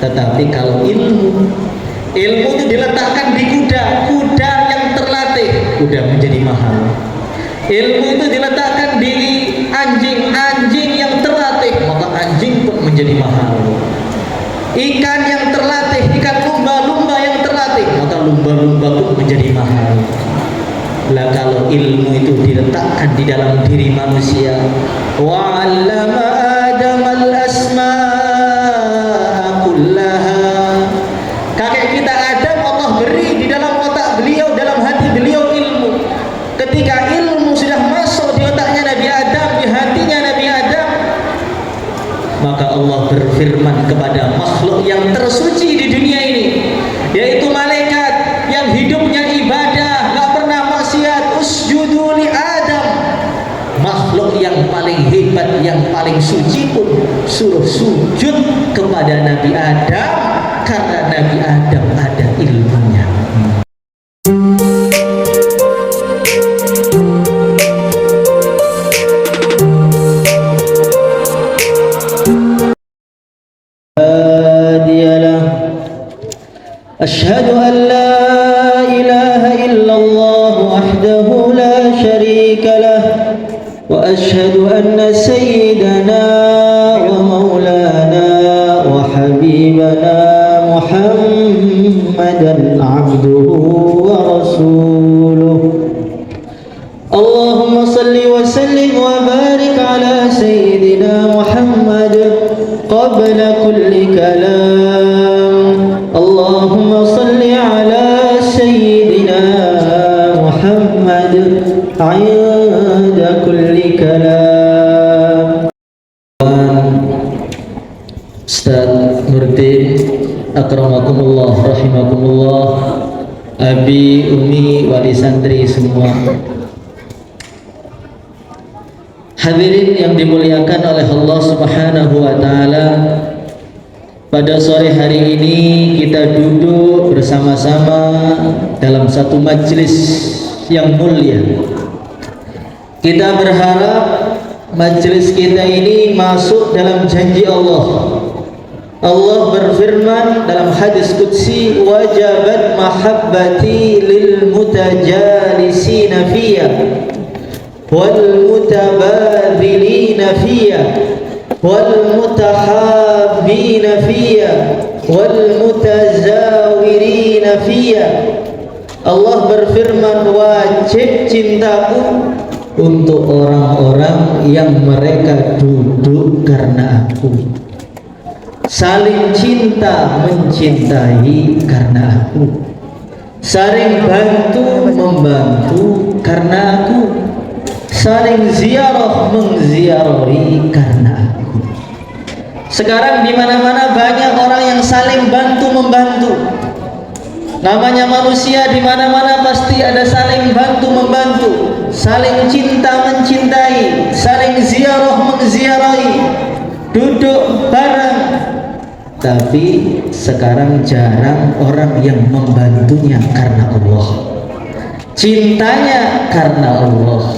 Tetapi kalau ilmu itu diletakkan di kuda yang terlatih, kuda menjadi mahal. Ilmu itu diletakkan di anjing yang terlatih, maka anjing pun menjadi mahal. Ikan yang terlatih, ikan lumba yang terlatih, maka lumba pun menjadi mahal. Lah kalau ilmu itu diletakkan di dalam diri manusia, wa 'allama Adam al-asma'a kullaha. Kakek kita Adam Allah beri di dalam otak beliau, dalam hati beliau ilmu. Ketika ilmu sudah masuk di otaknya Nabi Adam, di hatinya Nabi Adam, maka Allah berfirman kepada makhluk yang tersuci di dunia ini, yaitu malaikat yang hidupnya ibadah, gak pernah maksiat, usjudu li Adam. Makhluk yang paling hebat, yang paling suci pun suruh sujud kepada Nabi Adam, karena Nabi Adam ada ilmunya. أشهد أن لا إله إلا الله وحده لا شريك له وأشهد أن سيدنا ومولانا وحبيبنا محمدا عبده ورسوله اللهم صل وسلم وبارك على سيدنا محمد قبل كل كلام اللهم صل على سيدنا محمد عند كل كلام. Ustaz Nurdin akramakumullah rahimakumullah, abi umi wali santri semua, hadirin yang dimuliakan oleh Allah Subhanahu wa taala. Pada sore hari ini kita duduk bersama-sama dalam satu majelis yang mulia. Kita berharap majelis kita ini masuk dalam janji Allah. Allah berfirman dalam hadis qudsi, wajabat mahabbati lil mutajalisina fiyya wal mutabadhilina fiyya wal mutahabbina fiyya wal mutazawirina fiyya. Allah berfirman, wajib cintaku untuk orang-orang yang mereka duduk karena aku, saling cinta mencintai karena aku, saling bantu membantu karena aku, saling ziarah mengziarahi karena aku. Sekarang di mana-mana banyak orang yang saling bantu membantu. Namanya manusia, di mana-mana pasti ada saling bantu membantu, saling cinta mencintai, saling ziarah mengziarahi, duduk bareng. Tapi sekarang jarang orang yang membantunya karena Allah, cintanya karena Allah,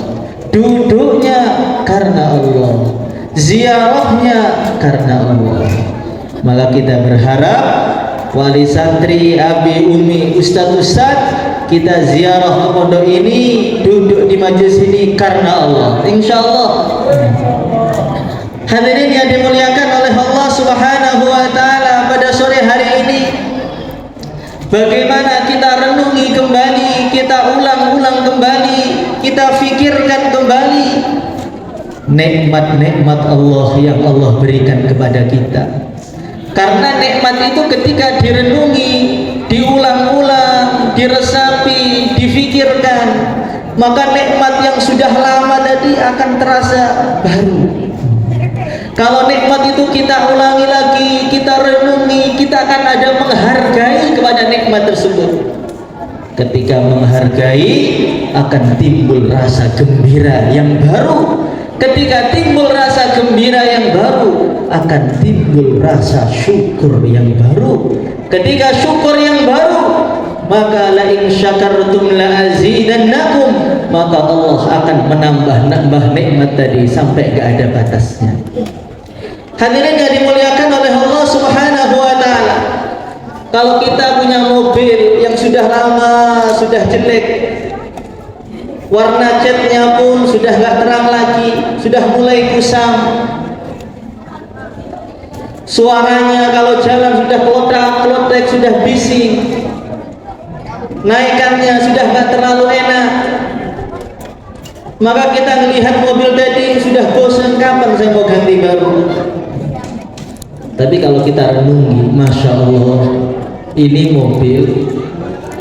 duduknya karena Allah, ziarahnya karena Allah. Malah kita berharap wali santri, abi umi, ustaz kita ziarah ke pondok ini, duduk di majelis ini karena Allah, insya Allah. Hadirin yang dimuliakan oleh Allah Subhanahu wa taala, pada sore hari ini bagaimana kita renungi kembali, kita ulang-ulang kembali, kita fikirkan kembali nikmat-nikmat Allah yang Allah berikan kepada kita. Karena nikmat itu ketika direnungi, diulang-ulang, diresapi, difikirkan, maka nikmat yang sudah lama tadi akan terasa baru. Kalau nikmat itu kita ulangi lagi, kita renungi, kita akan ada menghargai kepada nikmat tersebut. Ketika menghargai, akan timbul rasa gembira yang baru. Ketika timbul rasa gembira yang baru, akan timbul rasa syukur yang baru. Ketika syukur yang baru, maka la in syakartum la azidannakum, maka Allah akan menambah nikmat tadi sampai gak ada batasnya. Hadirin yang dimuliakan oleh Allah Subhanahu wa taala, Kalau kita punya mobil yang sudah lama, sudah jelek, warna catnya pun sudah gak terang lagi, sudah mulai kusam, suaranya kalau jalan sudah kelotak-kelotek, sudah bising, naikannya sudah gak terlalu enak, maka kita melihat mobil tadi sudah bosan, kapan saya mau ganti baru. Tapi kalau kita renungi, Masya Allah, ini mobil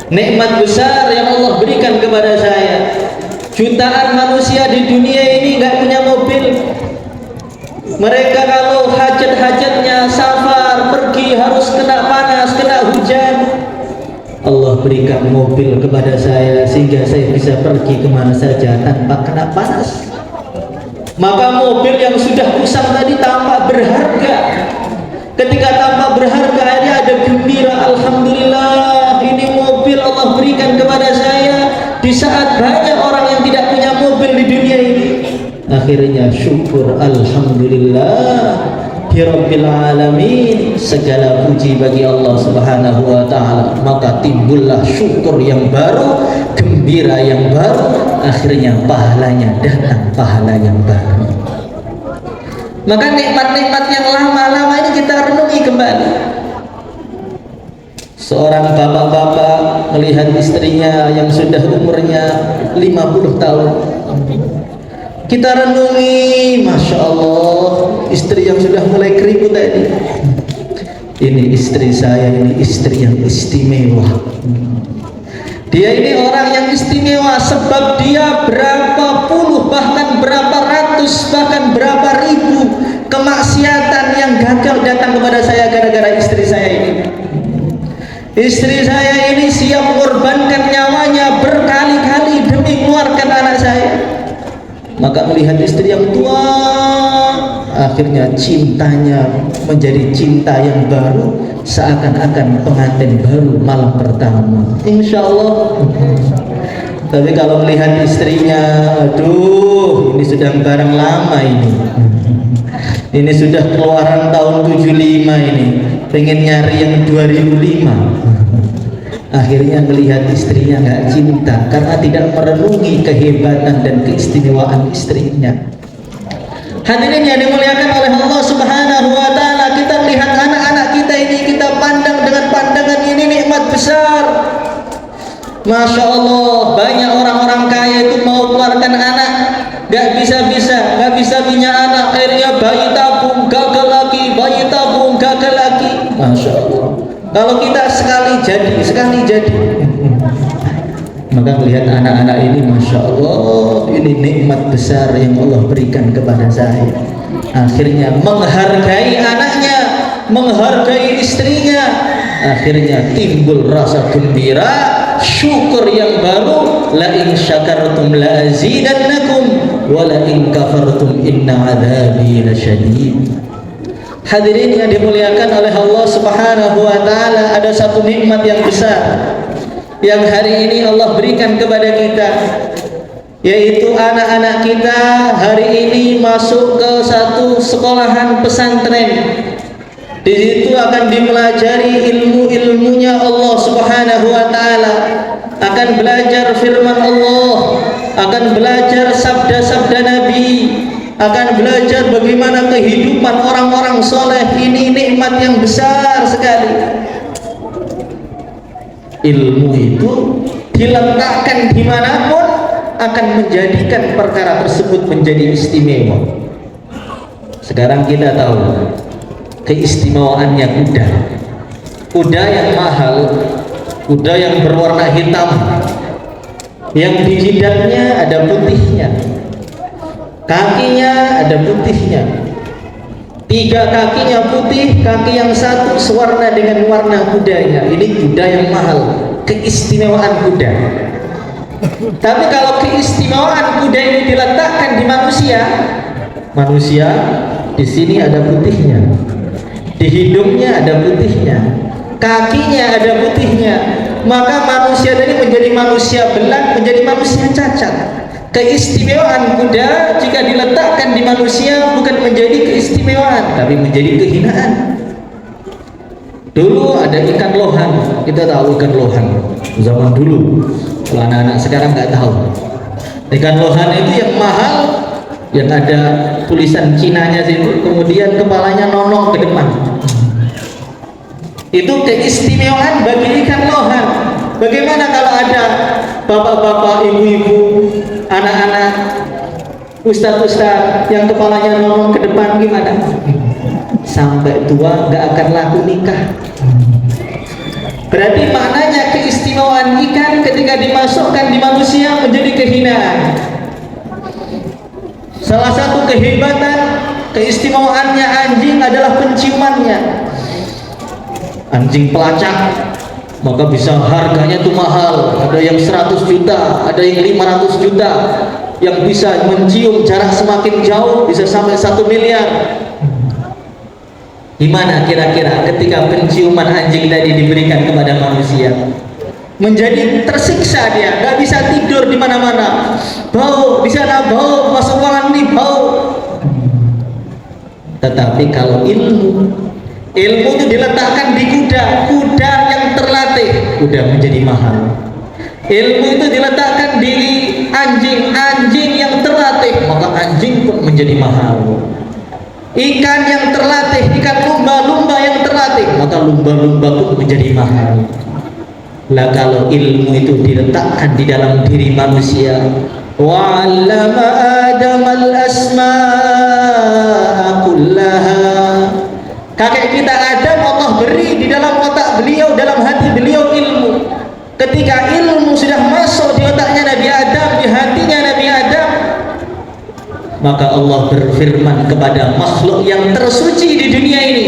nikmat besar yang Allah berikan kepada saya. Jutaan manusia di dunia ini nggak punya mobil. Mereka kalau hajat-hajatnya safar, pergi harus kena panas, kena hujan. Allah berikan mobil kepada saya sehingga saya bisa pergi kemana saja tanpa kena panas. Maka mobil yang sudah usang tadi tampak berharga. Ketika tampak berharga, akhirnya ada gembira, alhamdulillah, ini mobil Allah berikan kepada saya di saat banyak orang yang tidak punya mobil di dunia ini. Akhirnya syukur, alhamdulillah, Rabbil alamin, segala puji bagi Allah Subhanahu wa taala. Maka timbullah syukur yang baru, gembira yang baru, akhirnya pahalanya datang, pahala yang baru. Maka nikmat-nikmat yang lama-lama ini kita renungi kembali. Seorang bapak-bapak melihat istrinya yang sudah umurnya 50 tahun. Kita renungi, Masya Allah, istri yang sudah mulai keriput tadi. Ini istri saya, ini istri yang istimewa. Dia ini orang yang istimewa sebab dia berapa puluh, bahkan berapa ratus, bahkan berapa ribu kemaksiatan yang gagal datang kepada saya gara-gara istri saya ini. Istri saya ini siap mengorbankan nyawanya berkali-kali demi mengeluarkan anak saya. Maka melihat istri yang tua, akhirnya cintanya menjadi cinta yang baru, seakan-akan pengantin baru malam pertama. Insya Allah. Tapi kalau melihat istrinya, aduh, ini sudah barang lama ini. Ini sudah keluaran tahun 75 ini, pengen nyari yang 2005. Akhirnya melihat istrinya nggak cinta karena tidak merenungi kehebatan dan keistimewaan istrinya. Hadirin yang dimuliakan oleh Allah Subhanahu wa taala, kita melihat anak-anak kita ini, kita pandang dengan pandangan ini nikmat besar. Masya Allah, banyak orang-orang kaya itu mau keluarkan anak, nggak bisa-bisa, nggak bisa punya anak, akhirnya bayi tabung gagal lagi, bayi tabung gagal lagi. Masya Allah. Kalau kita sekali jadi. Maka melihat anak-anak ini, Masya Allah, ini nikmat besar yang Allah berikan kepada saya. Akhirnya menghargai anaknya, menghargai istrinya. Akhirnya timbul rasa gembira, syukur yang baru. La in syakartum la azidannakum wa la in kafartum inna adzabi lasyadid. Hadirin yang dimuliakan oleh Allah Subhanahu wa taala, ada satu nikmat yang besar yang hari ini Allah berikan kepada kita, yaitu anak-anak kita hari ini masuk ke satu sekolahan pesantren. Di situ akan dipelajari ilmu-ilmunya Allah Subhanahu wa taala, akan belajar firman Allah, akan belajar sabda-sabda Nabi, akan belajar bagaimana kehidupan orang-orang soleh. Ini nikmat yang besar sekali. Ilmu itu diletakkan dimanapun akan menjadikan perkara tersebut menjadi istimewa. Sekarang kita tahu keistimewaannya kuda. Kuda yang mahal, kuda yang berwarna hitam, yang di jidatnya ada putihnya, kakinya ada putihnya, 3 kakinya putih, kaki yang satu sewarna dengan warna kudanya. Ini kuda yang mahal, keistimewaan kuda. Tapi kalau keistimewaan kuda ini diletakkan di manusia, manusia di sini ada putihnya, di hidungnya ada putihnya, kakinya ada putihnya, maka manusia tadi menjadi manusia belang, menjadi manusia cacat. Keistimewaan kuda jika diletakkan di manusia bukan menjadi keistimewaan, tapi menjadi kehinaan. Dulu ada ikan lohan, kita tahu ikan lohan zaman dulu. Kalau anak-anak sekarang nggak tahu. Ikan lohan itu yang mahal, yang ada tulisan Cinanya situ, kemudian kepalanya nongol ke depan. Itu keistimewaan bagi ikan lohan. Bagaimana kalau ada bapak-bapak, ibu-ibu, anak-anak, ustaz-ustaz yang kepalanya nongol ke depan, gimana? Sampai tua nggak akan laku nikah. Berarti maknanya keistimewaan ikan ketika dimasukkan di manusia menjadi kehinaan. Salah satu kehebatan keistimewaannya anjing adalah penciumannya. Anjing pelacak maka bisa harganya tuh mahal, ada yang 100 juta, ada yang 500 juta, yang bisa mencium jarak semakin jauh bisa sampai 1 miliar. Gimana kira-kira ketika penciuman anjing tadi diberikan kepada manusia? Menjadi tersiksa dia, nggak bisa tidur di mana-mana. Bau, di sana bau, masuk ruangan ini bau. Tetapi kalau ilmu itu diletakkan di kuda yang terlatih, kuda menjadi mahal. Ilmu itu diletakkan di anjing yang terlatih, maka anjing pun menjadi mahal. Ikan yang terlatih, ikan lumba yang terlatih, maka lumba pun menjadi mahal. Lah kalau ilmu itu diletakkan di dalam diri manusia, wa'allama Adam al-asma'a kullaha. Kakek kita Adam, Allah beri di dalam otak beliau, dalam hati beliau ilmu. Ketika ilmu sudah masuk di otaknya Nabi Adam, di hatinya Nabi Adam, maka Allah berfirman kepada makhluk yang tersuci di dunia ini,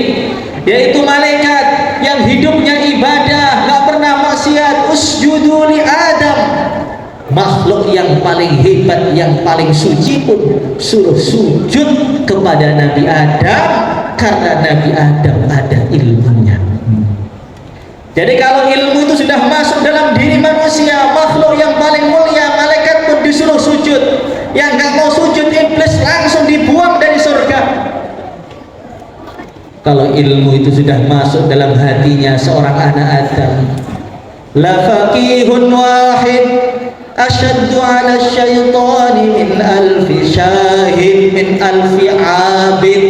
yaitu malaikat yang hidupnya ibadah, gak pernah maksiat, usjudu li Adam. Makhluk yang paling hebat, yang paling suci pun suruh sujud kepada Nabi Adam, karena Nabi Adam ada ilmunya. Jadi kalau ilmu itu sudah masuk dalam diri manusia, makhluk yang paling mulia, malaikat pun disuruh sujud. Yang nggak mau sujud, iblis langsung dibuang dari surga. Kalau ilmu itu sudah masuk dalam hatinya seorang anak Adam, la faqihun wahid asyaddu ala syaitani min alfi syahid min alfi abid.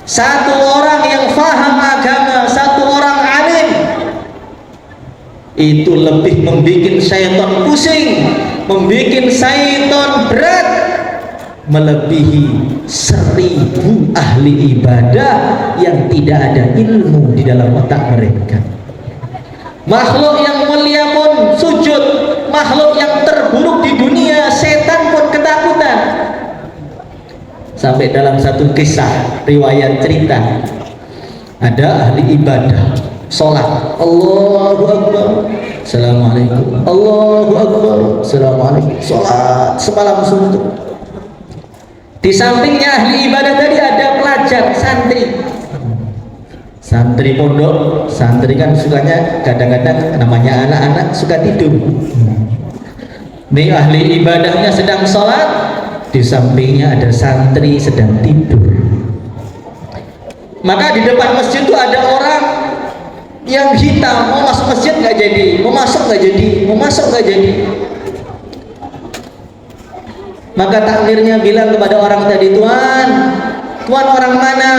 Satu orang yang faham agama, satu orang alim, itu lebih membuat syaitan pusing, membuat syaitan berat, melebihi 1000 ahli ibadah yang tidak ada ilmu di dalam otak mereka. Makhluk yang mulia pun sujud, makhluk yang terburuk di dunia, setan pun ketakutan. Sampai dalam satu kisah riwayat cerita, ada ahli ibadah sholat, Allahu Akbar, Assalamualaikum, Allahu Akbar, Assalamualaikum, sholat semalam suntuk. Di sampingnya ahli ibadah tadi ada pelajar, santri pondok. Santri kan sukanya kadang-kadang, namanya anak-anak suka tidur. Ini ahli ibadahnya sedang sholat, di sampingnya ada santri sedang tidur. Maka di depan masjid itu ada orang yang hitam, mau masuk masjid nggak jadi, mau masuk nggak jadi, mau masuk nggak jadi. Maka takmirnya bilang kepada orang tadi, tuan orang mana?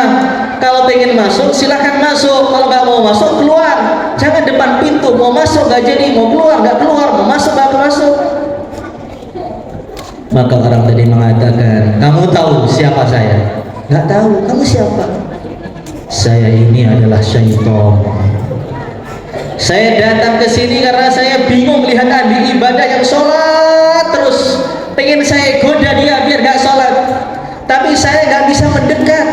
Kalau pengen masuk silahkan masuk, kalau nggak mau masuk keluar, jangan depan pintu. Mau masuk nggak jadi, mau keluar nggak keluar, mau masuk nggak masuk. Maka orang tadi mengatakan, kamu tahu siapa saya? Nggak tahu. Kamu siapa? Saya ini adalah syaitan. Saya datang ke sini karena saya bingung melihat ahli ibadah yang sholat terus. Pengen saya goda dia biar nggak sholat, tapi saya nggak bisa mendekat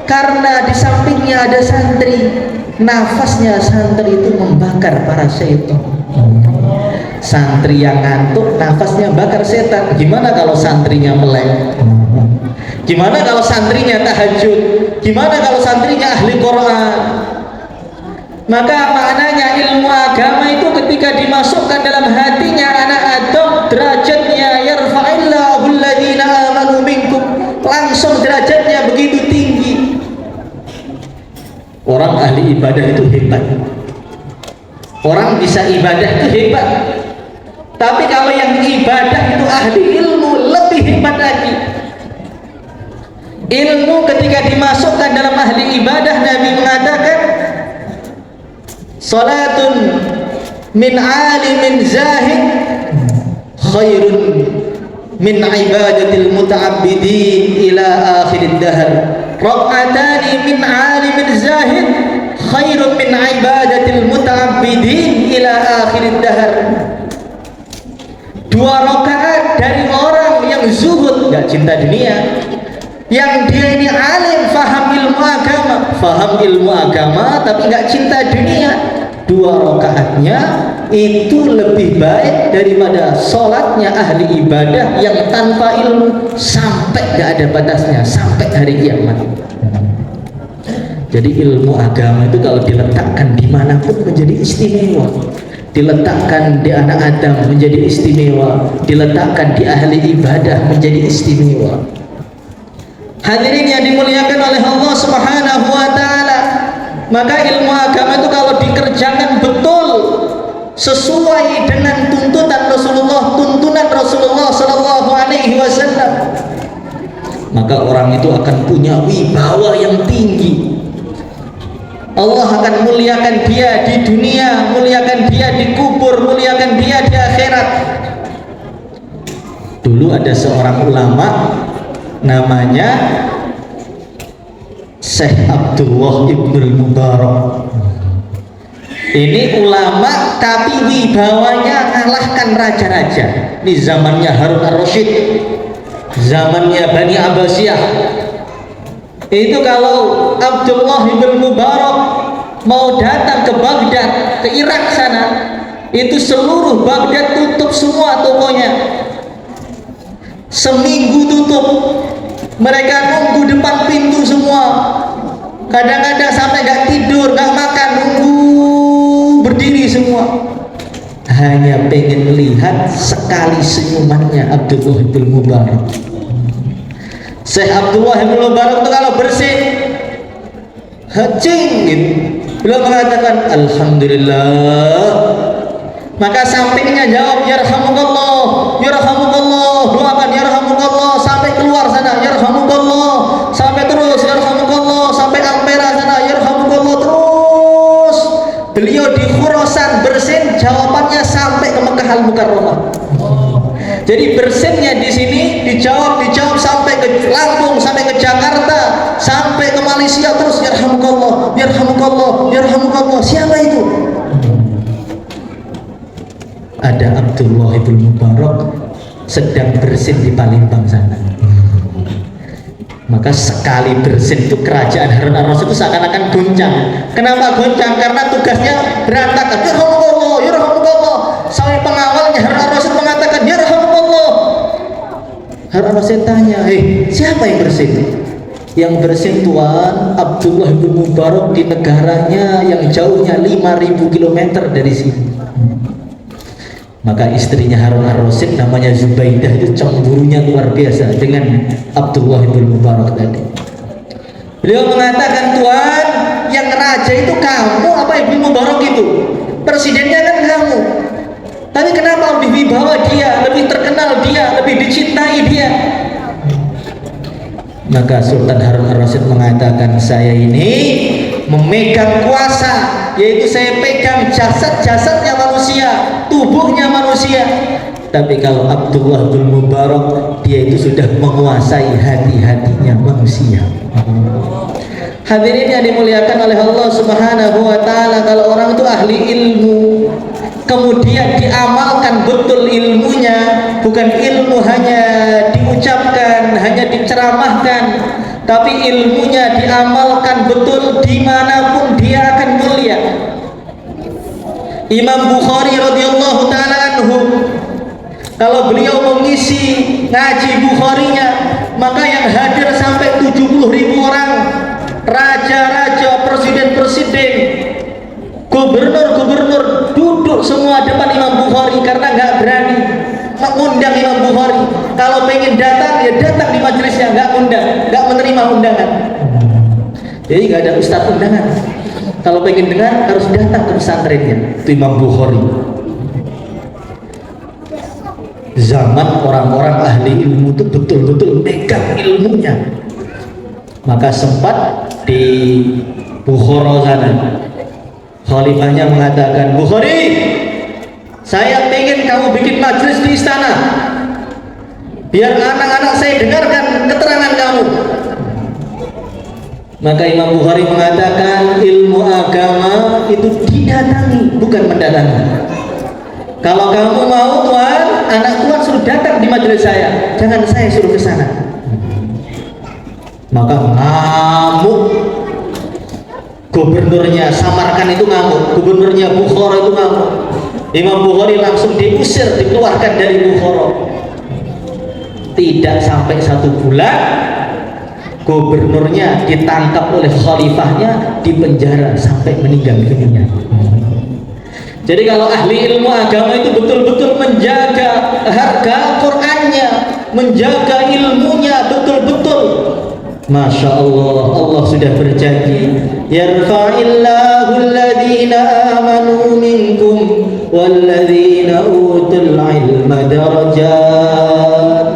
karena di sampingnya ada santri. Nafasnya santri itu membakar para syaitan. Santri yang ngantuk, nafasnya bakar setan. Gimana kalau santrinya melek? Gimana kalau santrinya tahajud? Gimana kalau santrinya ahli Quran? Maka maknanya ilmu agama itu ketika dimasukkan dalam hatinya anak Adam, derajatnya yarfa'illahu alladhina amanu minkum, langsung derajatnya begitu tinggi. Orang ahli ahli ibadah itu hebat. Orang bisa ibadah itu hebat, tapi kalau yang ibadah itu ahli ilmu lebih hebat lagi. Ilmu ketika dimasukkan dalam ahli ibadah, Nabi mengatakan salatun min alimin zahid khairun min ibadatil muta'abbidin ila akhirid dahr. Raq'atani min alimin zahid khairun min ibadatil muta'abbidin ila akhirid dahr. 2 rakaat dari orang yang zuhud, gak cinta dunia, yang dia ini alim, faham ilmu agama tapi gak cinta dunia, 2 rakaatnya itu lebih baik daripada sholatnya ahli ibadah yang tanpa ilmu sampai gak ada batasnya, sampai hari kiamat. Jadi ilmu agama itu kalau diletakkan dimanapun menjadi istimewa. Diletakkan di anak Adam menjadi istimewa, diletakkan di ahli ibadah menjadi istimewa. Hadirin yang dimuliakan oleh Allah Subhanahu wa taala, maka ilmu agama itu kalau dikerjakan betul sesuai dengan tuntunan Rasulullah sallallahu alaihi wasallam, maka orang itu akan punya wibawa yang tinggi. Allah akan muliakan dia di dunia, muliakan dia di kubur, muliakan dia di akhirat. Dulu ada seorang ulama namanya Syekh Abdullah Ibnul Mubarak. Ini ulama tapi wibawanya ngalahkan raja-raja. Ini zamannya Harun ar-Rasyid, zamannya Bani Abbasiyah. Itu kalau Abdullah bin Mubarak mau datang ke Baghdad, ke Irak sana, itu seluruh Baghdad tutup semua tokonya. Seminggu tutup. Mereka nunggu depan pintu semua. Kadang-kadang sampai gak tidur, gak makan, nunggu berdiri semua. Hanya pengen melihat sekali senyumannya Abdullah bin Mubarak. Syekh Abdullah bin Mubarak itu kalau bersin hacing gitu, beliau mengatakan alhamdulillah. Maka sampingnya jawab yarhamukallah, yarhamukallah, doakan yarhamukallah sampai keluar sana, yarhamukallah, sampai terus yarhamukallah sampai Ampera sana, yarhamukallah terus. Beliau di Khurasan bersin, jawabannya sampai ke Mekah Al-Mukarramah. Jadi bersinnya di sini dijawab sampai ke Lampung, sampai ke Jakarta, sampai ke Malaysia terus yarhamukallah, yarhamukallah, yarhamukallah. Siapa itu? Ada Abdullah bin Mubarak sedang bersin di Palembang sana. Maka sekali bersin itu kerajaan Harun ar-Rasyid itu seakan-akan goncang. Kenapa goncang? Karena tugasnya berantakan. Yarhamukallah, yarhamukallah. Sampai pengawalnya Harun ar-Rasyid mengatakan yarhamukallah. Harun ar-Rasyid tanya, siapa yang bersin? Yang bersin Tuan Abdullah bin Mubarak di negaranya yang jauhnya 5.000 km dari sini. Maka istrinya Harun ar-Rasyid namanya Zubaidah itu cemburunya luar biasa dengan Abdullah bin Mubarak tadi. Beliau mengatakan, Tuan, yang raja itu kamu apa Ibn Mubarak itu? Presidennya kan kamu. Tapi kenapa lebih wibawa dia, lebih terkenal dia, lebih dicintai dia? Maka Sultan Harun ar-Rasyid mengatakan, saya ini memegang kuasa, yaitu saya pegang jasad-jasadnya manusia, tubuhnya manusia. Tapi kalau Abdullah bin Mubarak, dia itu sudah menguasai hati-hatinya manusia. Hadirin yang dimuliakan oleh Allah Subhanahu wa taala, kalau orang itu ahli ilmu, kemudian diamalkan betul ilmunya, bukan ilmu hanya diucapkan, hanya diceramahkan, tapi ilmunya diamalkan betul, dimanapun dia akan mulia. Imam Bukhari radhiyallahu taala anhu, kalau beliau mengisi ngaji Bukharinya, maka yang hadir sampai 70.000 orang, raja-raja, presiden-presiden, gubernur-gubernur duduk semua depan Imam Bukhari karena nggak berani mengundang Imam Bukhari. Kalau pengen datang, ya datang di majelisnya, nggak undang, nggak menerima undangan. Jadi nggak ada ustadz undangan. Kalau pengen dengar harus datang ke pesantrennya. Itu Imam Bukhari. Zaman orang-orang ahli ilmu itu betul-betul megang ilmunya. Maka sempat di Bukhara sana khalifahnya mengatakan, Bukhari, saya pengen kamu bikin majelis di istana biar anak-anak saya dengarkan keterangan kamu. Maka Imam Bukhari mengatakan, ilmu agama itu didatangi, bukan mendatangi. Kalau kamu mau tuan, anak tuan suruh datang di majelis saya, jangan saya suruh ke sana. Maka ngamuk gubernurnya Samarkand itu, ngamuk gubernurnya Bukhara itu, ngamuk. Imam Bukhari langsung diusir, dikeluarkan dari Bukhara. Tidak sampai 1 bulan gubernurnya ditangkap oleh khalifahnya, dipenjara sampai meninggal dunia. Jadi kalau ahli ilmu agama itu betul-betul menjaga harga Qur'annya, menjaga ilmunya betul-betul. Masya Allah, Allah sudah berjanji, yarfa'illahu alladhina amanu minkum walladhina utul ilma darajat.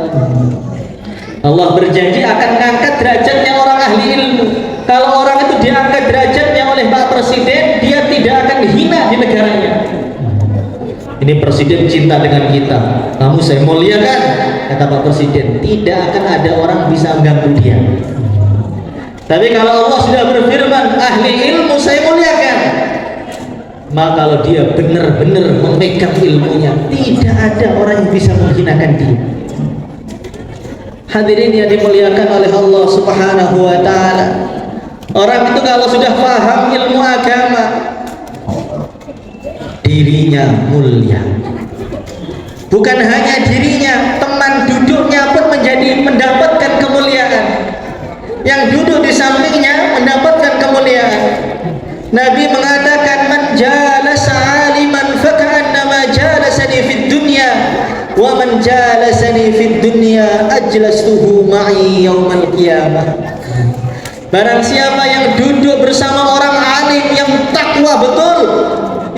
Allah berjanji akan mengangkat derajatnya orang ahli ilmu. Kalau orang itu diangkat derajatnya oleh Pak Presiden, dia tidak akan hina di negaranya. Ini Presiden cinta dengan kita, kamu saya muliakan, kata Pak Presiden. Tidak akan ada orang bisa mengganggu dia. Tapi kalau Allah sudah berfirman, ahli ilmu saya muliakan, maka kalau dia benar-benar memegang ilmunya, tidak ada orang yang bisa menghinakan dia. Hadirin yang dimuliakan oleh Allah Subhanahu wa ta'ala, orang itu kalau sudah paham ilmu agama, dirinya mulia. Bukan hanya dirinya, teman duduknya pun mendapatkan kemuliaan. Yang duduk di sampingnya mendapatkan kemuliaan. Nabi mengatakan, man jalasa aliman faka'annama jalasani fid dunya wa man jalasani fid dunya ajlastuhu ma'i yaumal qiyamah. Barang siapa yang duduk bersama orang alim yang takwa betul,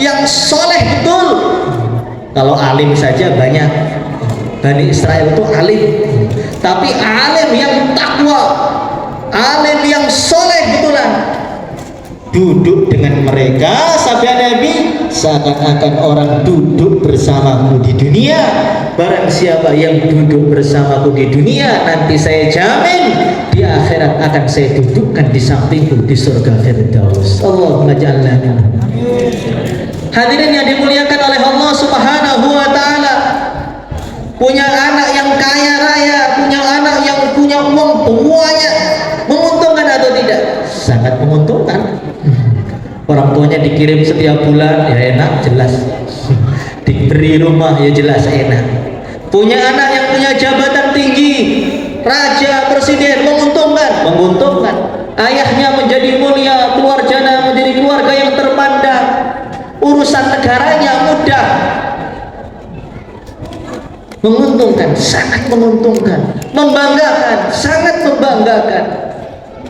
yang soleh betul. Kalau alim saja banyak, Bani Israel itu alim, tapi alim yang takwa, alim yang soleh betulan, duduk dengan mereka, sabda Nabi, seakan-akan orang duduk bersamaku di dunia. Barang siapa yang duduk bersamaku di dunia, nanti saya jamin di akhirat akan saya dudukkan di sampingku di surga Firdaus. Allahumma ja'alna minhum. Hadirin yang dimuliakan oleh Allah Subhanahu wa ta'ala, punya anak yang kaya raya, punya anak yang punya uang banyak, menguntungkan atau tidak? Sangat menguntungkan. Orang tuanya dikirim setiap bulan, ya enak, jelas. Diberi rumah, ya jelas enak. Punya anak yang punya jabatan tinggi, raja, presiden, menguntungkan, menguntungkan. Ayahnya menjadi mulia, keluarganya menjadi keluarga yang terpandang, urusan negaranya mudah, menguntungkan, sangat menguntungkan, membanggakan, sangat membanggakan.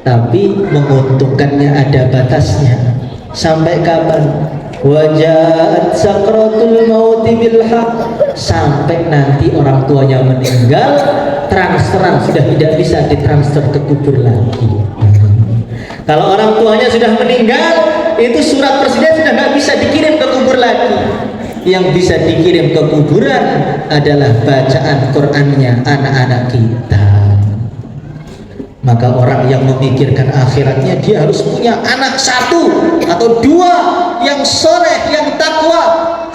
Tapi menguntungkannya ada batasnya. Sampai kapan? Wajat sakratul mauti bil haq, sampai nanti orang tuanya meninggal, transferan sudah tidak bisa ditransfer ke kubur lagi. Kalau orang tuanya sudah meninggal, itu surat presiden sudah nggak bisa dikirim ke kubur lagi. Yang bisa dikirim ke kuburan adalah bacaan Qur'annya anak-anak kita. Maka orang yang memikirkan akhiratnya, dia harus punya anak 1 atau 2 yang soleh, yang takwa,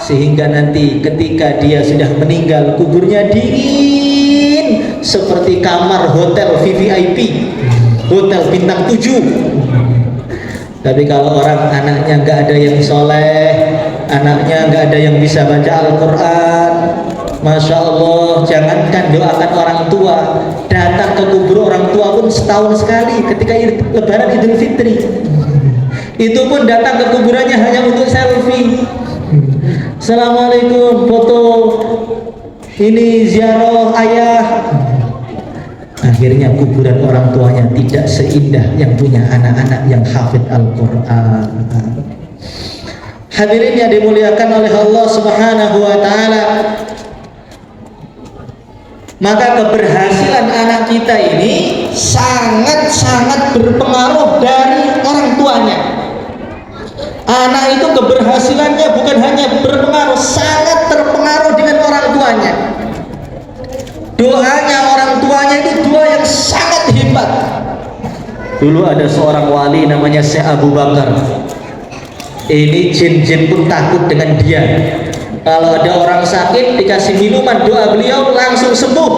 sehingga nanti ketika dia sudah meninggal, kuburnya dingin seperti kamar hotel VVIP, hotel bintang 7. Tapi kalau orang anaknya nggak ada yang soleh, anaknya nggak ada yang bisa baca Al-Quran, Masya Allah, jangankan doakan orang tua, datang ke kubur orang tua pun setahun sekali ketika Lebaran Idul Fitri. Itu pun datang ke kuburannya hanya untuk selfie. Assalamualaikum, foto ini ziarah ayah. Akhirnya kuburan orang tuanya tidak seindah yang punya anak-anak yang hafid Al-Quran. Hadirin yang dimuliakan oleh Allah Subhanahu wa taala, maka keberhasilan anak kita ini sangat-sangat berpengaruh dari orang tuanya. Anak itu keberhasilannya bukan hanya berpengaruh, sangat terpengaruh dengan orang tuanya. Doanya orang tuanya itu doa yang sangat hebat. Dulu ada seorang wali namanya Syekh Abu Bakar. Ini jin-jin pun takut dengan dia. Kalau ada orang sakit dikasih minuman doa beliau langsung sembuh.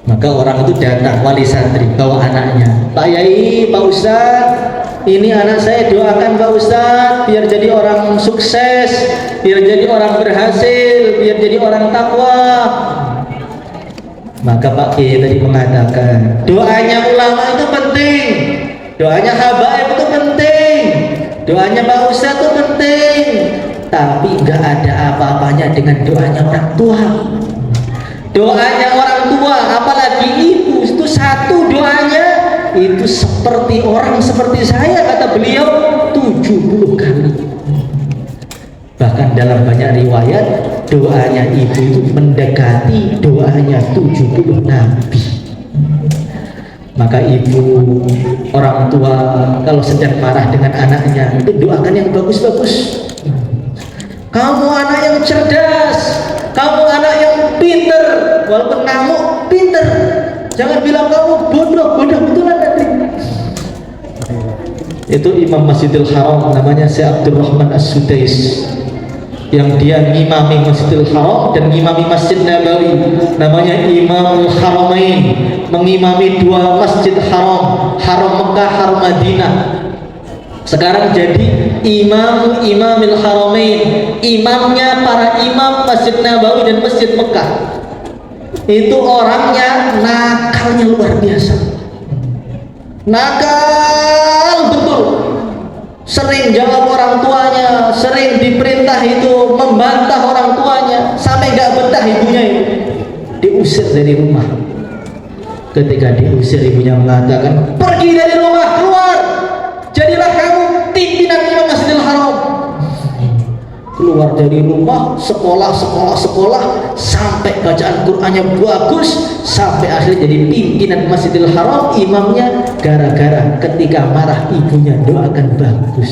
Maka orang itu datang, wali santri bawa anaknya, Pak Yai, Pak Ustadz, ini anak saya doakan Pak Ustadz biar jadi orang sukses, biar jadi orang berhasil, biar jadi orang takwa. Maka Pak Kiai tadi mengatakan, doanya ulama itu penting, doanya habaib itu penting, doanya Pak Ustadz itu penting, tapi nggak ada apa-apanya dengan doanya orang tua. Doanya orang tua, apalagi ibu, itu satu doanya itu seperti orang seperti saya, kata beliau, 70 kali. Bahkan dalam banyak riwayat doanya ibu itu mendekati doanya 70 nabi. Maka ibu, orang tua kalau sedang marah dengan anaknya itu doakan yang bagus-bagus. Kamu anak yang cerdas, kamu anak yang pinter, walaupun ngamuk pinter. Jangan bilang kamu bodoh betulan nanti. Itu Imam Masjidil Haram namanya Syekh Abdul Rahman As-Sudais, yang dia ngimami Masjidil Haram dan ngimami Masjid Nabawi, namanya Imamul Haramain, mengimami dua Masjid Haram, Haram Mekah, Haram Madinah. Sekarang jadi Imamul Haramain, imamnya para imam Masjid Nabawi dan Masjid Mekah. Itu orangnya nakalnya luar biasa, nakal betul, sering jawab orang tuanya, sering diperintah itu membantah orang tuanya, sampai gak betah ibunya itu diusir dari rumah. Ketika diusir, ibunya mengatakan, pergi dari rumah, keluar, jadilah kamu pimpinan Imam Masjidil Haram. Keluar dari rumah, sekolah, sampai bacaan Qur'annya bagus, sampai akhirnya jadi pimpinan Masjidil Haram, imamnya, gara-gara ketika marah ibunya doakan bagus.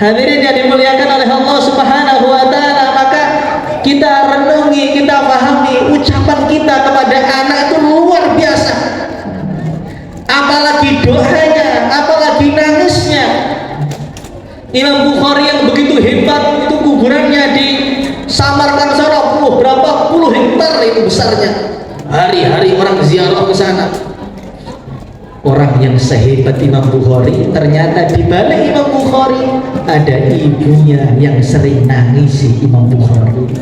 Hadirin yang dimuliakan oleh Allah Subhanahu wa taala, maka kita renungi, kita pahami ucapan kita kepada anak itu luar biasa. Apalagi doanya, apalagi nangisnya. Imam Bukhari yang begitu hebat itu kuburannya di Samarkand sana, berapa puluh hektar itu besarnya. Hari-hari orang ziarah ke sana. Orang yang sehebat Imam Bukhari, ternyata di balik Imam Bukhari ada ibunya yang sering nangisi Imam Bukhari.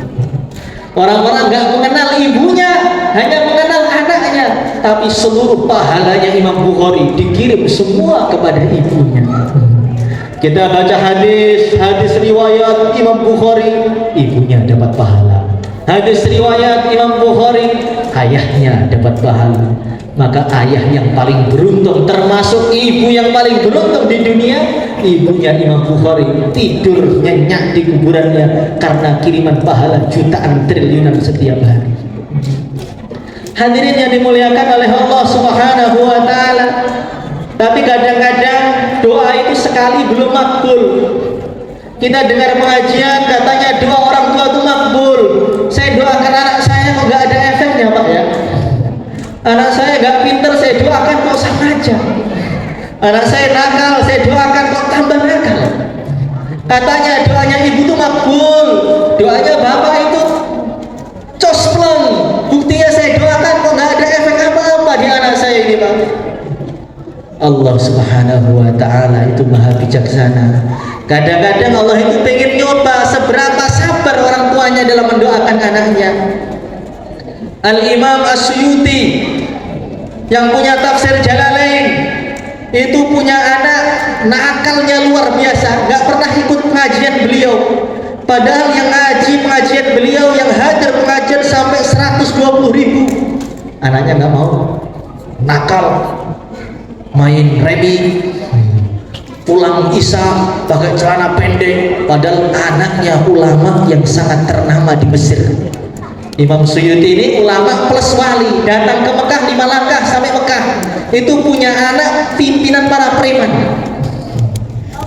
Orang-orang nggak mengenal ibunya, hanya mengenal anaknya, tapi seluruh pahalanya Imam Bukhari dikirim semua kepada ibunya. Kita baca hadis riwayat Imam Bukhari, ibunya dapat pahala. Hadis riwayat Imam Bukhari, ayahnya dapat pahala. Maka ayah yang paling beruntung, termasuk ibu yang paling beruntung di dunia, ibunya Imam Bukhari, tidur nyenyak di kuburannya karena kiriman pahala jutaan triliunan setiap hari. Hadirin yang dimuliakan oleh Allah Subhanahu wa taala, tapi kadang-kadang doa itu sekali belum makbul. Kita dengar pengajian katanya doa orang tua itu makbul. Saya doakan anak saya kok gak ada efeknya Pak ya. Anak saya gak pinter, saya doakan kok sama aja. Anak saya nakal, saya doakan kok tambah nakal. Katanya doanya ibu itu makbul, doanya bapak itu cosplong. Buktinya saya doakan kok gak ada efek apa-apa di anak saya ini Pak. Allah Subhanahu wa ta'ala itu maha bijaksana. Kadang-kadang Allah itu pengen nyoba seberapa sabar orang tuanya dalam mendoakan anaknya. Al-Imam As-Suyuti yang punya tafsir Jalalain itu punya anak nakalnya luar biasa, gak pernah ikut pengajian beliau, padahal yang ngaji pengajian beliau, yang hadir pengajian sampai 120.000. Anaknya gak mau, nakal, main remi, pulang pulang isya pakai celana pendek, padahal anaknya ulama yang sangat ternama di Mesir. Imam Suyuti ini ulama plus wali, datang ke Mekah 5 langkah sampai Mekah. Itu punya anak pimpinan para preman.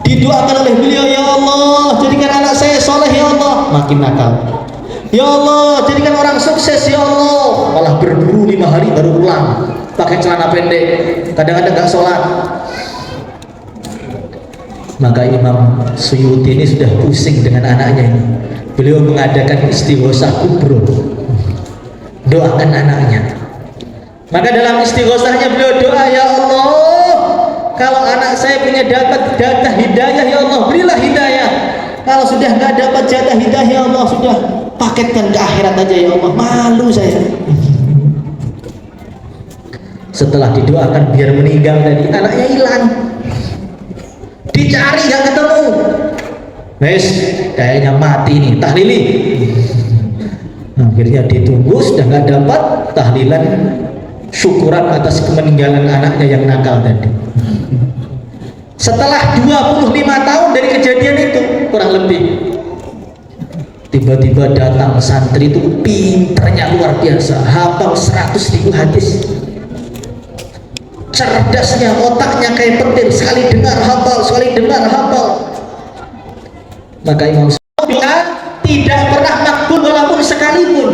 Didoakan oleh beliau, ya Allah jadikan anak saya soleh ya Allah, makin nakal. Ya Allah jadikan orang sukses ya Allah, malah berburu 5 hari baru pulang, pakai celana pendek, kadang-kadang gak sholat. Maka Imam Suyuti ini sudah pusing dengan anaknya ini. Beliau mengadakan istighosah kubro, doakan anaknya. Maka dalam istighosahnya beliau doa, ya Allah kalau anak saya punya dapat jatah hidayah ya Allah berilah hidayah. Kalau sudah nggak dapat jatah hidayah ya Allah, sudah paketkan ke akhirat aja ya Allah, malu saya. Setelah didoakan biar meninggal tadi, anaknya hilang, dicari nggak ketemu. Wes kayaknya mati nih, tahlili. Akhirnya ditunggu, sudah nggak dapat, tahlilan syukuran atas kemeninggalan anaknya yang nakal tadi. Setelah 25 tahun dari kejadian itu kurang lebih, tiba-tiba datang santri itu pinternya luar biasa, hafal 100.000 hadis, cerdasnya, otaknya kayak petir, sekali dengar hafal, sekali dengar hafal. Maka Imam Suyuti tidak pernah makbul walaupun sekalipun.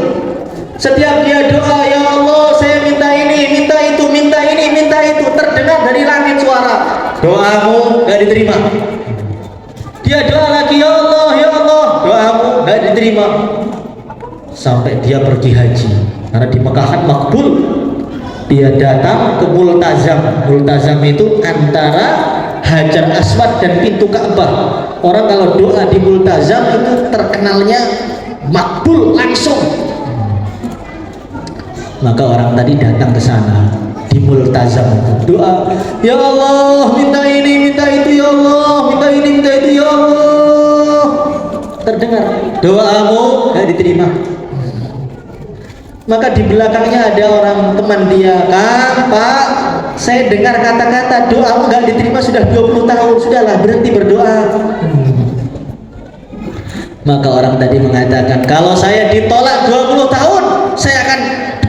Setiap dia doa, ya Allah saya minta ini, minta itu, minta ini, minta itu, terdengar dari langit suara, doamu gak diterima. Dia doa lagi, ya Allah, doamu gak diterima. Sampai dia pergi haji, karena di Mekah kan makbul. Dia datang ke Multazam. Multazam itu antara Hajar Aswad dan pintu Ka'bah. Orang kalau doa di Multazam itu terkenalnya makbul langsung. Maka orang tadi datang ke sana di Multazam itu doa, ya Allah minta ini, minta itu ya Allah, minta ini, minta itu ya Allah. Terdengar doamu gak diterima. Maka di belakangnya ada orang teman dia, Kang, Pak, saya dengar kata-kata doamu gak diterima sudah 20 tahun, sudahlah berhenti berdoa. Maka orang tadi mengatakan, kalau saya ditolak 20 tahun saya akan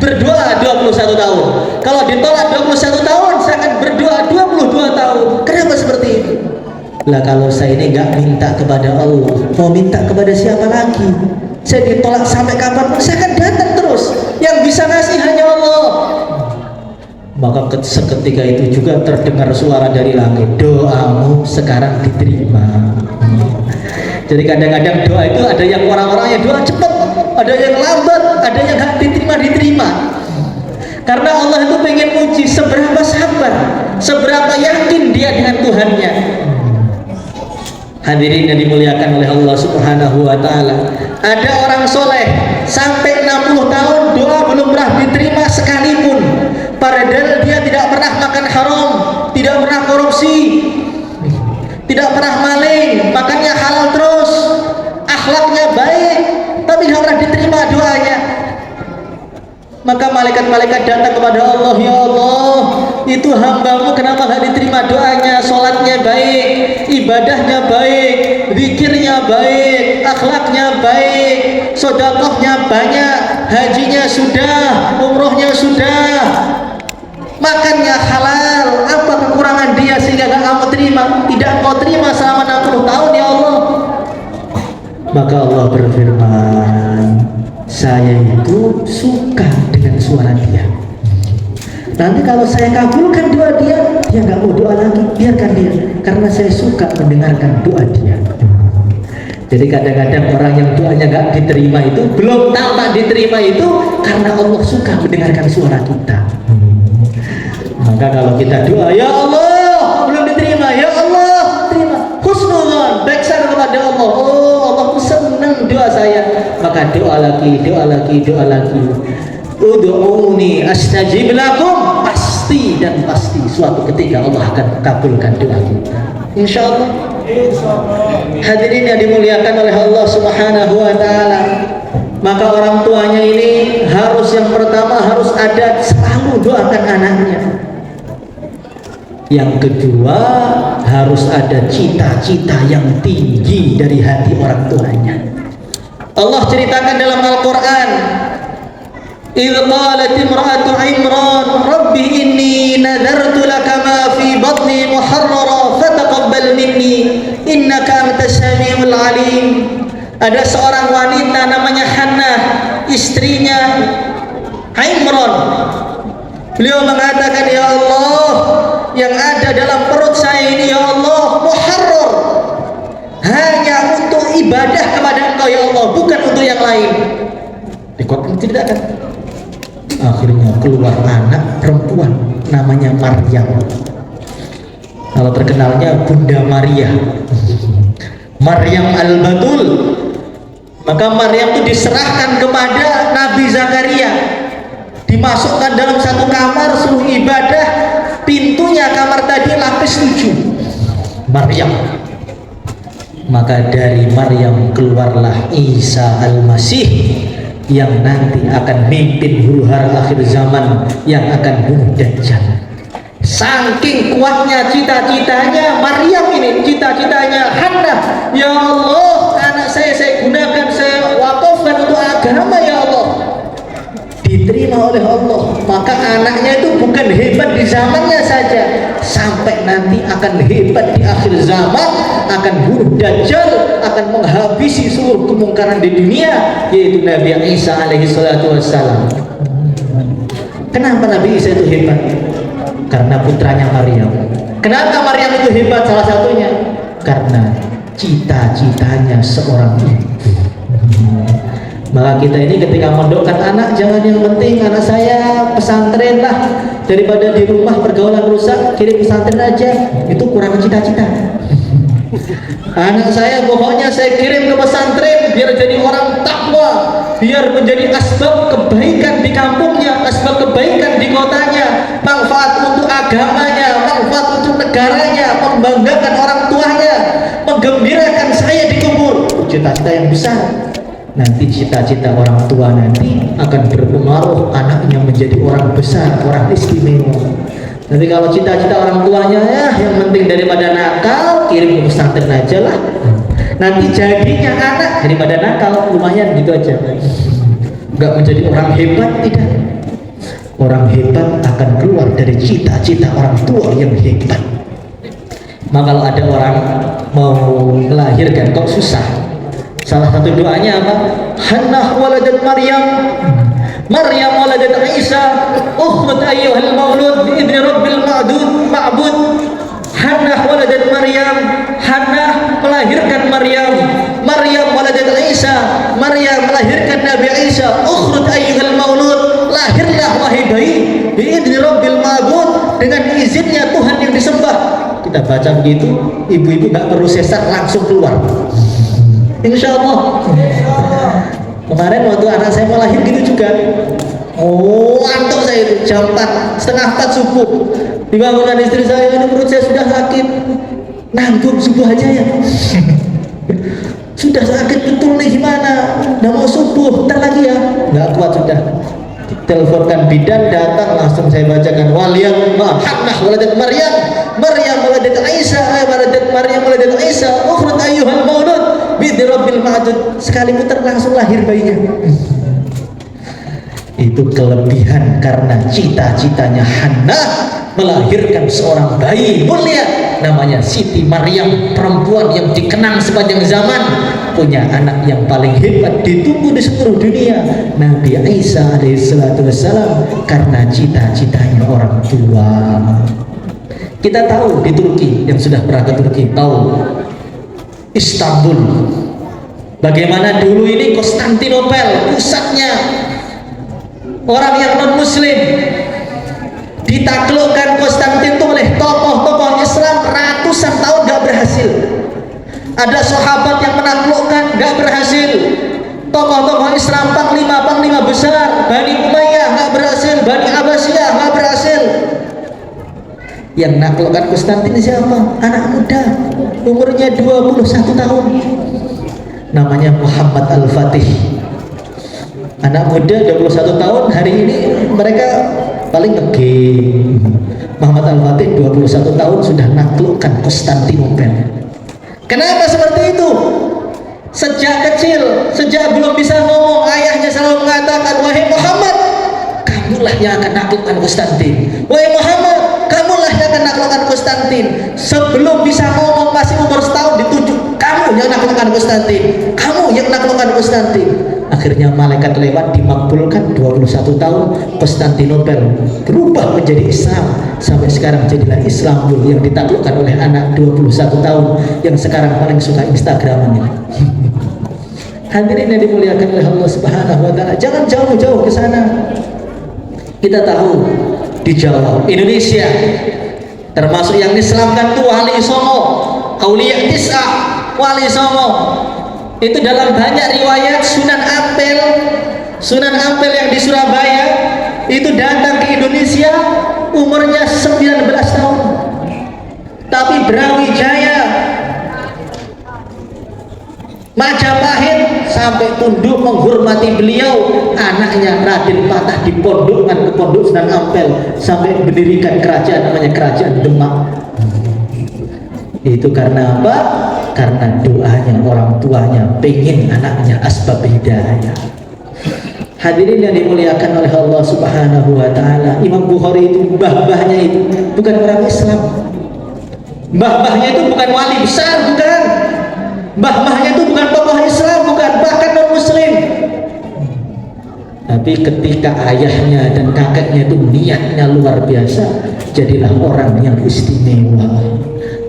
berdoa 21 tahun. Kalau ditolak 21 tahun saya akan berdoa 22 tahun. Kenapa seperti itu? Lah kalau saya ini nggak minta kepada Allah, mau minta kepada siapa lagi? Saya ditolak sampai kapanpun saya akan datang terus. Yang bisa ngasih hanya Allah. Maka seketika itu juga terdengar suara dari langit, doamu sekarang diterima. Jadi kadang-kadang doa itu ada yang orang-orang yang doa cepat, ada yang lambat, ada yang gak diterima. Karena Allah itu pengen uji seberapa sabar, seberapa yakin dia dengan Tuhannya. Hadirin yang dimuliakan oleh Allah Subhanahu wa Ta'ala, ada orang soleh sampai 60 tahun doa belum pernah diterima sekalipun, padahal dia tidak pernah makan haram, tidak pernah korupsi, tidak pernah maling, makannya halal terus, akhlaknya baik, tapi tidak pernah diterima doanya. Maka malaikat-malaikat datang kepada Allah, ya Allah, itu hambamu kenapa gak diterima doanya? Sholatnya baik, ibadahnya baik, zikirnya baik, akhlaknya baik, sedekahnya banyak, hajinya sudah, umrohnya sudah, makannya halal. Apa kekurangan dia sehingga gak kamu terima? Tidak kau terima selama 60 tahun ya Allah. Maka Allah berfirman, saya itu suka dengan suara dia. Nanti kalau saya kabulkan doa dia, dia nggak mau doa lagi, biarkan dia, karena saya suka mendengarkan doa dia. Jadi kadang-kadang orang yang doanya nggak diterima itu belum tahu tak diterima itu karena Allah suka mendengarkan suara kita. Maka kalau kita doa, ya Allah belum diterima, ya Allah terima, husnuzan, baik sangka kepada Allah. Oh Allah senang doa saya, maka doa lagi, doa lagi, doa lagi. Ud'uni astajib lakum, pasti dan pasti suatu ketika Allah akan kabulkan doa kita, insyaallah. Hadirin yang dimuliakan oleh Allah Subhanahu wa Ta'ala, maka orang tuanya ini harus, yang pertama harus ada selalu doakan anaknya. Yang kedua harus ada cita-cita yang tinggi dari hati orang tuanya. Allah ceritakan dalam Al-Quran, idh qalat imra'atu Imran rabbi inni nadartu laka ma fi batni muharrara fataqabbal minni innaka antas samiul alim. Ada seorang wanita namanya Hannah, istrinya Imran. Beliau mengatakan, ya Allah, yang ada dalam perut saya ini ya Allah muharrar, hanya untuk ibadah kepada Engkau ya Allah, bukan untuk yang lain. Dikatakan tidak kan? Akhirnya keluar anak perempuan namanya Maryam. Kalau terkenalnya Bunda Maria, Maryam Al-Batul. Maka Maryam itu diserahkan kepada Nabi Zakaria, dimasukkan dalam satu kamar, suruh ibadah. Pintunya kamar tadi lapis 7, Maryam. Maka dari Maryam keluarlah Isa Al-Masih yang nanti akan mimpin huru-hara akhir zaman, yang akan bunuh Dajjal. Saking kuatnya cita-citanya Maryam ini, cita-citanya Hannah, ya Allah, anak saya gunakan, saya wakafkan untuk agama ya Allah. Diterima oleh Allah. Maka anaknya itu bukan hebat di zamannya saja, sampai nanti akan hebat di akhir zaman, akan bunuh Dajjal, akan menghabisi seluruh kemungkaran di dunia, yaitu Nabi Isa alaihi salatu wassalam. Kenapa Nabi Isa itu hebat? Karena putranya Maryam. Kenapa Maryam itu hebat? Salah satunya karena cita-citanya seorang ibu. Maka kita ini ketika mondokkan anak, jangan yang penting anak saya pesantren lah, daripada di rumah pergaulan rusak, kirim pesantren aja, itu kurang cita-cita. Anak saya pokoknya saya kirim ke pesantren biar jadi orang takwa, biar menjadi asbab kebaikan di kampungnya, asbab kebaikan di kotanya, manfaat untuk agamanya, manfaat untuk negaranya, membanggakan orang tuanya, menggembirakan saya di kubur. Cita-cita yang besar. Nanti cita-cita orang tua nanti akan berpengaruh anaknya menjadi orang besar, orang istimewa. Tapi kalau cita-cita orang tuanya ya yang penting daripada nakal, kirim ke pesantren aja lah. Nanti jadinya anak daripada nakal, lumayan gitu aja. Enggak menjadi orang hebat, tidak. Orang hebat akan keluar dari cita-cita orang tua yang hebat. Maka kalau ada orang mau melahirkan kok susah, salah satu doanya apa? Hannah waladat Maryam, Maryam waladat Isa, ukhrud ayyuhal maulud bi'idni rabbil ma'bud. Hannah waladat Maryam, Hannah melahirkan Maryam, Maryam waladat Isa, Maryam melahirkan Nabi Isa. Ukhrud ayyuhal maulud, lahirlah wahai bayi, bi'idni rabbil ma'bud, dengan izinnya Tuhan yang disembah. Kita baca begitu, ibu-ibu gak perlu sesar, langsung keluar. Insya Allah. Kemarin waktu anak saya mau lahir gitu juga. Oh, antuk saya itu jam 4, setengah 4 subuh. Dibangunkan istri saya, ini perut saya sudah sakit. Nanggung subuh aja ya. Sudah sakit betul nih, gimana? Udah mau subuh, ntar lagi ya. Nggak kuat sudah. Teleponkan bidan, datang, langsung saya bacakan waliyam Hannah waladat Maryam, Maryam waladat Isa, Maryam waladat Isa, ukhrud ayyuhal maulud bi'idni rabbil ma'bud. Sekali muter langsung lahir bayinya. Itu kelebihan karena cita-citanya Hannah melahirkan seorang bayi mulia namanya Siti Maryam, perempuan yang dikenang sepanjang zaman, punya anak yang paling hebat, ditunggu di seluruh dunia, Nabi Isa alaihissalatu wassalam, karena cita-citanya orang tua. Kita tahu di Turki, yang sudah pernah ke Turki tahu Istanbul, bagaimana dulu ini Konstantinopel pusatnya orang yang non muslim. Ditaklukkan Konstantin itu oleh tokoh-tokoh Islam ratusan tahun gak berhasil. Ada sahabat yang menaklukkan gak berhasil. Tokoh-tokoh Islam panglima besar Bani Umayyah gak berhasil, Bani Abbasiyah gak berhasil. Yang naklukkan Konstantin siapa? Anak muda, umurnya 21 tahun, namanya Muhammad Al-Fatih. Anak muda 21 tahun, hari ini mereka paling ngegame, Muhammad Al-Fatih 21 tahun sudah naklukkan Konstantinopel. Kenapa seperti itu? Sejak kecil, sejak belum bisa ngomong, ayahnya selalu mengatakan, wahai Muhammad, kamulah yang akan naklukkan Konstantin. Wahai Muhammad, kamulah yang akan naklukkan Konstantin. Sebelum bisa ngomong, masih umur setahun, ditunjuk, kamu yang naklukkan Konstantin, kamu yang naklukkan Konstantin. Akhirnya malaikat lewat, dimakbulkan 21 tahun, Konstantinopel berubah menjadi Islam. Sampai sekarang jadilah Istanbul yang ditaklukkan oleh anak 21 tahun yang sekarang paling suka Instagraman ini. Hadirin yang dimuliakan oleh Allah Subhanahu wa taala, jangan jauh-jauh ke sana. Kita tahu di Jawa, Indonesia, termasuk yang Islamkan itu Wali Songo, Aulia Tis'ah, Wali Songo. Itu dalam banyak riwayat Sunan Ampel yang di Surabaya itu datang ke Indonesia umurnya 19 tahun. Tapi Brawijaya, Majapahit sampai tunduk menghormati beliau. Anaknya Raden Patah dipondokkan ke pondok Sunan Ampel sampai mendirikan kerajaan namanya Kerajaan Demak. Itu karena apa? Karena doanya orang tuanya, pengen anaknya asbab hidayah. Hadirin yang dimuliakan oleh Allah Subhanahu wa taala, Imam Bukhari itu mbah-mbahnya itu bukan orang Islam. Mbah-mbahnya itu bukan wali besar, bukan. Mbah-mbahnya itu bukan tokoh Islam, bukan, bahkan non muslim. Tapi ketika ayahnya dan kakeknya itu niatnya luar biasa, jadilah orang yang istimewa.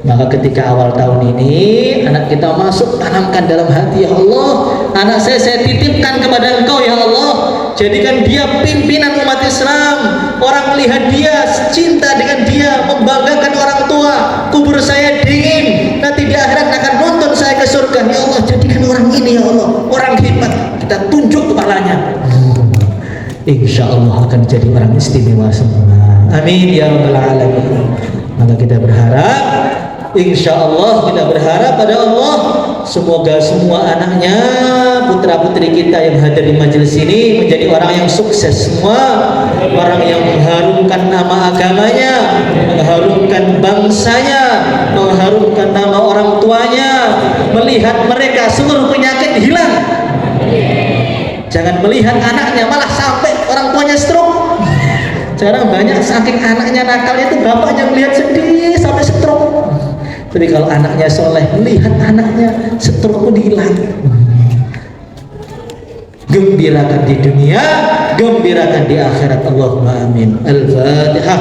Maka ketika awal tahun ini anak kita masuk, tanamkan dalam hati, ya Allah, anak saya titipkan kepada Engkau ya Allah, jadikan dia pimpinan umat Islam. Orang melihat dia, cinta dengan dia, membanggakan orang tua. Kubur saya dingin, nanti di akhirat akan nuntun saya ke surga. Ya Allah, jadikan orang ini ya Allah, orang hebat, kita tunjuk kepalanya. Insya Allah akan jadi orang istimewa semua. Amin ya rabbal alamin. Maka kita berharap, insya Allah kita berharap pada Allah, semoga semua anaknya, putra putri kita yang hadir di majelis ini menjadi orang yang sukses semua, orang yang mengharumkan nama agamanya, mengharumkan bangsanya, mengharumkan nama orang tuanya, melihat mereka seluruh penyakit hilang. Jangan melihat anaknya malah sampai orang tuanya stroke. Sekarang banyak saking anaknya nakal itu bapaknya melihat sedih sampai stroke. Tapi kalau anaknya soleh, melihat anaknya stroke pun hilang. Gembirakan di dunia, gembirakan di akhirat. Allahumma amin. Al-Fatihah.